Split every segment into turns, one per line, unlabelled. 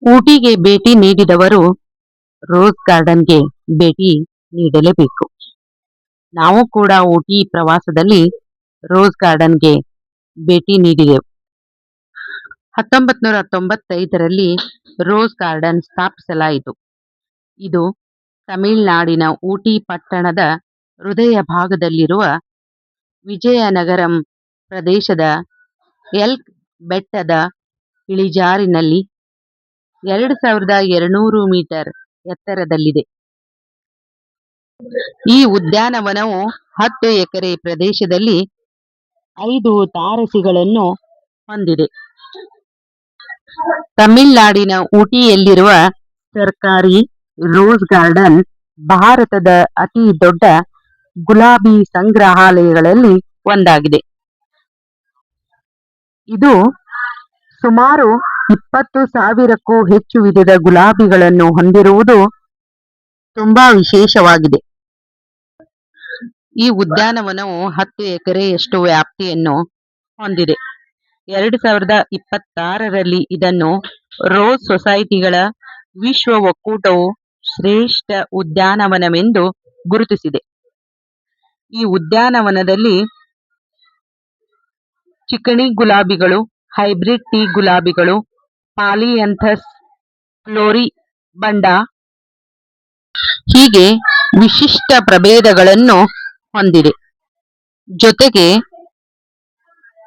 ಊಟಿಗೆ ಭೇಟಿ ನೀಡಿದವರು ರೋಸ್ ಗಾರ್ಡನ್ಗೆ ಭೇಟಿ ನೀಡಲೇಬೇಕು. ನಾವು ಕೂಡ ಊಟಿ ಪ್ರವಾಸದಲ್ಲಿ ರೋಸ್ ಗಾರ್ಡನ್ಗೆ ಭೇಟಿ ನೀಡಿದೆವು. 1995ರಲ್ಲಿ ರೋಸ್ ಗಾರ್ಡನ್ ಸ್ಥಾಪಿಸಲಾಯಿತು. ಇದು ತಮಿಳುನಾಡಿನ ಊಟಿ ಪಟ್ಟಣದ ಹೃದಯ ಭಾಗದಲ್ಲಿರುವ ವಿಜಯನಗರಂ ಪ್ರದೇಶದ ಎಲ್ಕ್ ಬೆಟ್ಟದ ಇಳಿಜಾರಿನಲ್ಲಿ 2200 ಮೀಟರ್ ಎತ್ತರದಲ್ಲಿದೆ. ಈ ಉದ್ಯಾನವನವು 10 ಎಕರೆ ಪ್ರದೇಶದಲ್ಲಿ 5 ತಾರಸಿಗಳನ್ನು ಹೊಂದಿದೆ. ತಮಿಳುನಾಡಿನ ಊಟಿಯಲ್ಲಿರುವ ಸರ್ಕಾರಿ ರೋಸ್ ಗಾರ್ಡನ್ ಭಾರತದ ಅತಿ ದೊಡ್ಡ ಗುಲಾಬಿ ಸಂಗ್ರಹಾಲಯಗಳಲ್ಲಿ ಒಂದಾಗಿದೆ. ಇದು ಸುಮಾರು 20,000ಕ್ಕೂ ಹೆಚ್ಚು ವಿಧದ ಗುಲಾಬಿಗಳನ್ನು ಹೊಂದಿರುವುದು ತುಂಬಾ ವಿಶೇಷವಾಗಿದೆ. ಈ ಉದ್ಯಾನವನವು 10 ಎಕರೆಯಷ್ಟು ವ್ಯಾಪ್ತಿಯನ್ನು ಹೊಂದಿದೆ. 2026ರಲ್ಲಿ ಇದನ್ನು ರೋಸ್ ಸೊಸೈಟಿಗಳ ವಿಶ್ವ ಒಕ್ಕೂಟವು ಶ್ರೇಷ್ಠ ಉದ್ಯಾನವನವೆಂದು ಗುರುತಿಸಿದೆ. ಈ ಉದ್ಯಾನವನದಲ್ಲಿ ಚಿಕಣಿ ಗುಲಾಬಿಗಳು, ಹೈಬ್ರಿಡ್ ಟೀ ಗುಲಾಬಿಗಳು, ಪಾಲಿಯಾಂಥಸ್ ಫ್ಲೋರಿಬಂಡಾ ಹೀಗೆ ವಿಶಿಷ್ಟ ಪ್ರಭೇದಗಳನ್ನು ಹೊಂದಿದೆ. ಜೊತೆಗೆ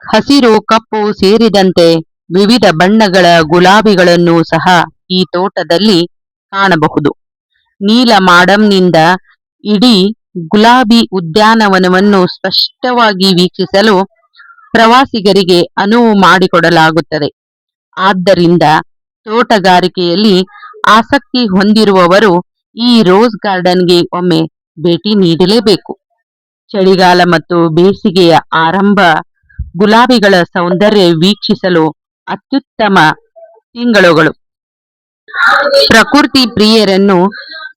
ಹಸಿರು, ಕಪ್ಪು ಸೇರಿದಂತೆ ವಿವಿಧ ಬಣ್ಣಗಳ ಗುಲಾಬಿಗಳನ್ನು ಸಹ ಈ ತೋಟದಲ್ಲಿ ಕಾಣಬಹುದು. ನೀಲ ಮಾಡಂನಿಂದ ಇಡೀ ಗುಲಾಬಿ ಉದ್ಯಾನವನವನ್ನು ಸ್ಪಷ್ಟವಾಗಿ ವೀಕ್ಷಿಸಲು ಪ್ರವಾಸಿಗರಿಗೆ ಅನುವು ಮಾಡಿಕೊಡಲಾಗುತ್ತದೆ. ಆದ್ದರಿಂದ ತೋಟಗಾರಿಕೆಯಲ್ಲಿ ಆಸಕ್ತಿ ಹೊಂದಿರುವವರು ಈ ರೋಸ್ ಗಾರ್ಡನ್ಗೆ ಒಮ್ಮೆ ಭೇಟಿ ನೀಡಲೇಬೇಕು. ಚಳಿಗಾಲ ಮತ್ತು ಬೇಸಿಗೆಯ ಆರಂಭ ಗುಲಾಬಿಗಳ ಸೌಂದರ್ಯ ವೀಕ್ಷಿಸಲು ಅತ್ಯುತ್ತಮ ತಿಂಗಳುಗಳು. ಪ್ರಕೃತಿ ಪ್ರಿಯರನ್ನು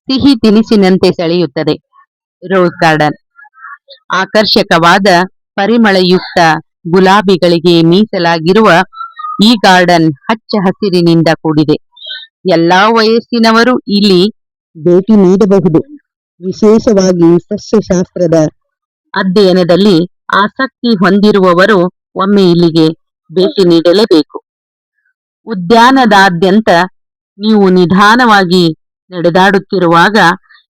ಸಿಹಿ ತಿನಿಸಿನಂತೆ ಸೆಳೆಯುತ್ತದೆ. ರೋಸ್ ಗಾರ್ಡನ್ ಆಕರ್ಷಕವಾದ ಪರಿಮಳಯುಕ್ತ ಗುಲಾಬಿಗಳಿಗೆ ಮೀಸಲಾಗಿರುವ ಈ ಗಾರ್ಡನ್ ಹಚ್ಚ ಹಸಿರಿನಿಂದ ಕೂಡಿದೆ. ಎಲ್ಲಾ ವಯಸ್ಸಿನವರು ಇಲ್ಲಿ ಭೇಟಿ ನೀಡಬಹುದು. ವಿಶೇಷವಾಗಿ ಸಸ್ಯಶಾಸ್ತ್ರದ ಅಧ್ಯಯನದಲ್ಲಿ ಆಸಕ್ತಿ ಹೊಂದಿರುವವರು ಒಮ್ಮೆ ಇಲ್ಲಿಗೆ ಭೇಟಿ ನೀಡಲೇಬೇಕು. ಉದ್ಯಾನದಾದ್ಯಂತ ನೀವು ನಿಧಾನವಾಗಿ ನಡೆದಾಡುತ್ತಿರುವಾಗ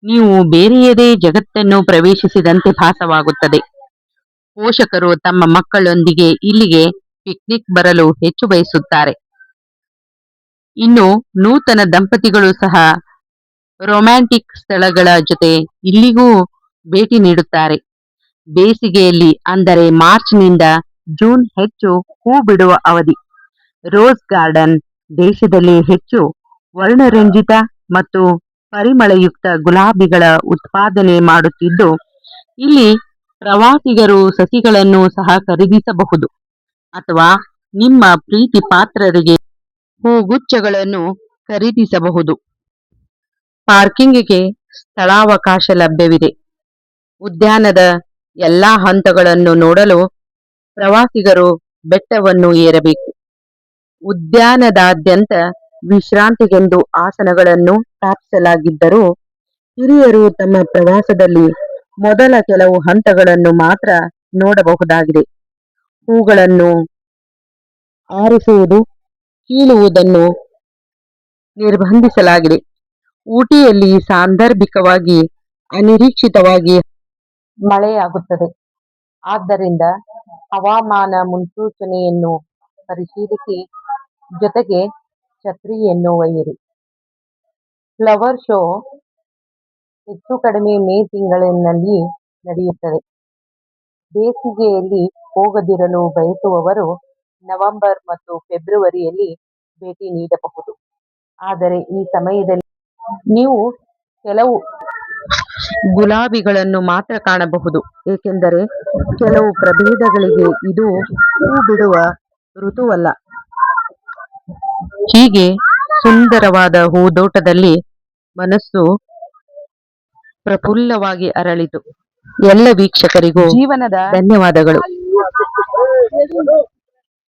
ನೀವು ಬೇರೆಯದೇ ಜಗತ್ತನ್ನು ಪ್ರವೇಶಿಸಿದಂತೆ ಭಾಸವಾಗುತ್ತದೆ. ಪೋಷಕರು ತಮ್ಮ ಮಕ್ಕಳೊಂದಿಗೆ ಇಲ್ಲಿಗೆ ಪಿಕ್ನಿಕ್ ಬರಲು ಹೆಚ್ಚು ಬಯಸುತ್ತಾರೆ. ಇನ್ನು ನೂತನ ದಂಪತಿಗಳು ಸಹ ರೊಮ್ಯಾಂಟಿಕ್ ಸ್ಥಳಗಳ ಜೊತೆ ಇಲ್ಲಿಗೂ ಭೇಟಿ ನೀಡುತ್ತಾರೆ. ಬೇಸಿಗೆಯಲ್ಲಿ ಅಂದರೆ ಮಾರ್ಚ್ನಿಂದ ಜೂನ್ ಹೆಚ್ಚು ಹೂ ಬಿಡುವ ಅವಧಿ. ರೋಸ್ ಗಾರ್ಡನ್ ದೇಶದಲ್ಲಿ ಹೆಚ್ಚು ವರ್ಣರಂಜಿತ ಮತ್ತು ಪರಿಮಳಯುಕ್ತ ಗುಲಾಬಿಗಳ ಉತ್ಪಾದನೆ ಮಾಡುತ್ತಿದ್ದು, ಇಲ್ಲಿ ಪ್ರವಾಸಿಗರು ಸಸಿಗಳನ್ನು ಸಹ ಖರೀದಿಸಬಹುದು ಅಥವಾ ನಿಮ್ಮ ಪ್ರೀತಿ ಪಾತ್ರರಿಗೆ ಹೂಗುಚ್ಛಗಳನ್ನು ಖರೀದಿಸಬಹುದು. ಪಾರ್ಕಿಂಗ್ಗೆ ಸ್ಥಳಾವಕಾಶ ಲಭ್ಯವಿದೆ. ಉದ್ಯಾನದ ಎಲ್ಲಾ ಹಂತಗಳನ್ನು ನೋಡಲು ಪ್ರವಾಸಿಗರು ಬೆಟ್ಟವನ್ನು ಏರಬೇಕು. ಉದ್ಯಾನದಾದ್ಯಂತ ವಿಶ್ರಾಂತಿಗೆಂದು ಆಸನಗಳನ್ನು ಸ್ಥಾಪಿಸಲಾಗಿದ್ದರೂ ಹಿರಿಯರು ತಮ್ಮ ಪ್ರವಾಸದಲ್ಲಿ ಮೊದಲ ಕೆಲವು ಹಂತಗಳನ್ನು ಮಾತ್ರ ನೋಡಬಹುದಾಗಿದೆ. ಹೂಗಳನ್ನು ಆರಿಸುವುದು, ಕೀಳುವುದನ್ನು ನಿರ್ಬಂಧಿಸಲಾಗಿದೆ. ಊಟಿಯಲ್ಲಿ ಸಾಂದರ್ಭಿಕವಾಗಿ ಅನಿರೀಕ್ಷಿತವಾಗಿ ಮಳೆಯಾಗುತ್ತದೆ. ಆದ್ದರಿಂದ ಹವಾಮಾನ ಮುನ್ಸೂಚನೆಯನ್ನು ಪರಿಶೀಲಿಸಿ ಜೊತೆಗೆ ಛತ್ರಿಯನ್ನು ಒಯ್ಯಿರಿ. ಫ್ಲವರ್ ಶೋ ಹೆಚ್ಚು ಕಡಿಮೆ ಮೇ ತಿಂಗಳಿನಲ್ಲಿ ನಡೆಯುತ್ತದೆ. ಬೇಸಿಗೆಯಲ್ಲಿ ಹೋಗದಿರಲು ಬಯಸುವವರು ನವೆಂಬರ್ ಮತ್ತು ಫೆಬ್ರವರಿಯಲ್ಲಿ ಭೇಟಿ ನೀಡಬಹುದು. ಆದರೆ ಈ ಸಮಯದಲ್ಲಿ ನೀವು ಕೆಲವು ಗುಲಾಬಿಗಳನ್ನು ಮಾತ್ರ ಕಾಣಬಹುದು, ಏಕೆಂದರೆ ಕೆಲವು ಪ್ರಭೇದಗಳಿಗೆ ಇದು ಹೂ ಬಿಡುವ ಋತುವಲ್ಲ. ಹೀಗೆ ಸುಂದರವಾದ ಹೂದೋಟದಲ್ಲಿ ಮನಸ್ಸು ಪ್ರಫುಲ್ಲವಾಗಿ ಅರಳಿತು. ಎಲ್ಲ ವೀಕ್ಷಕರಿಗೂ ಧನ್ಯವಾದಗಳು.